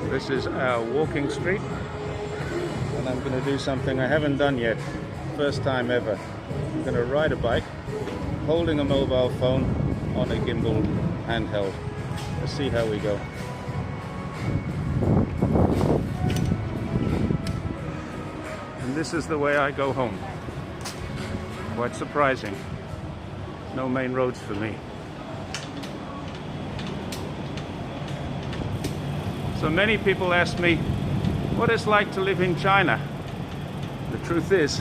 This is our walking street, and I'm going to do something I haven't done yet. First time ever. I'm going to ride a bike holding a mobile phone on a gimbal handheld. Let's see how we go. And this is the way I go home. Quite surprising. No main roads for me. So many people ask me what it's like to live in China. The truth is,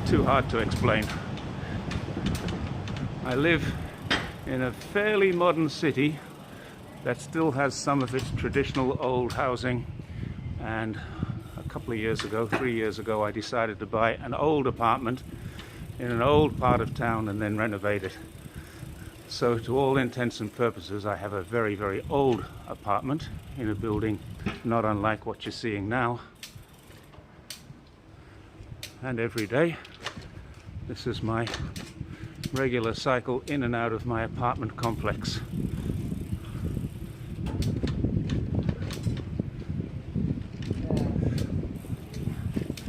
it's too hard to explain. I live in a fairly modern city that still has some of its traditional old housing, and a couple of years ago, 3 years ago, I decided to buy an old apartment in an old part of town and then renovate it. So to all intents and purposes, I have a very, very old apartment in a building not unlike what you're seeing now. And every day, this is my regular cycle in and out of my apartment complex.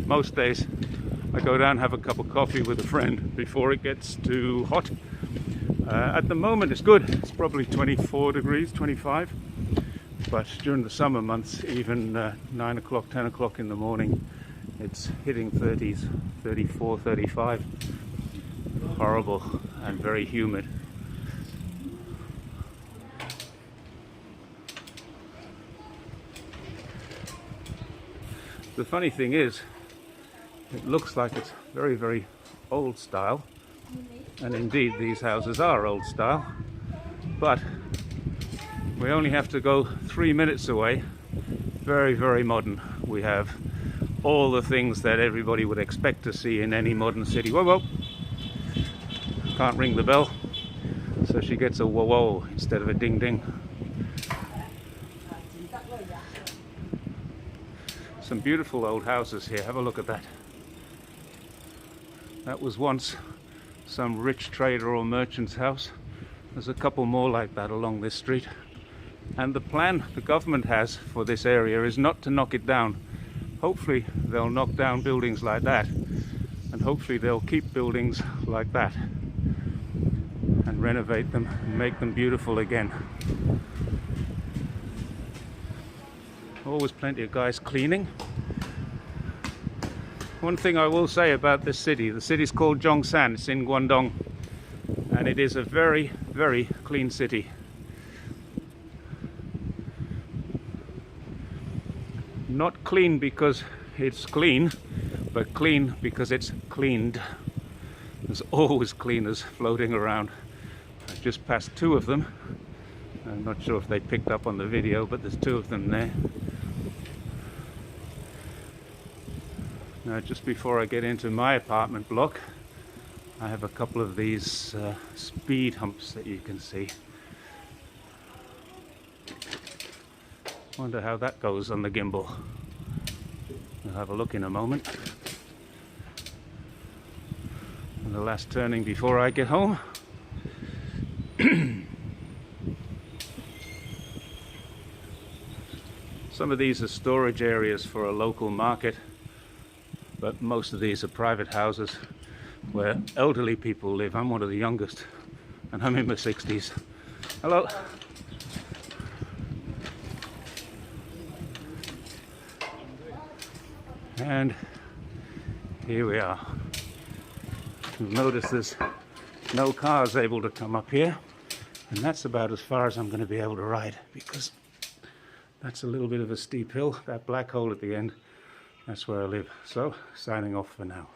Most days, I go down and have a cup of coffee with a friend before it gets too hot. At the moment it's good, it's probably 24 degrees, 25, but during the summer months, even 9 o'clock, 10 o'clock in the morning, it's hitting 30s, 34, 35. Horrible and very humid. The funny thing is, it looks like it's very, very old style. And indeed, these houses are old style, but we only have to go 3 minutes away. Very, very modern. We have all the things that everybody would expect to see in any modern city. Whoa, whoa! Can't ring the bell, so she gets a whoa, whoa instead of a ding, ding. Some beautiful old houses here. Have a look at that. That was once some rich trader or merchant's house. There's a couple more like that along this street. And the plan the government has for this area is not to knock it down. Hopefully they'll knock down buildings like that, and hopefully they'll keep buildings like that and renovate them and make them beautiful again. Always plenty of guys cleaning. One thing I will say about this city, the city's called Zhongshan, it's in Guangdong, and it is a very, very clean city. Not clean because it's clean, but clean because it's cleaned. There's always cleaners floating around. I just passed two of them. I'm not sure if they picked up on the video, but there's two of them there. Now, just before I get into my apartment block, I have a couple of these speed humps that you can see. Wonder how that goes on the gimbal. We'll have a look in a moment. And the last turning before I get home. Some of these are storage areas for a local market, but most of these are private houses where elderly people live. I'm one of the youngest, and I'm in my 60s. Hello. And here we are. You'll notice there's no cars able to come up here, and that's about as far as I'm going to be able to ride, because that's a little bit of a steep hill. That black hole at the end, that's where I live. So, signing off for now.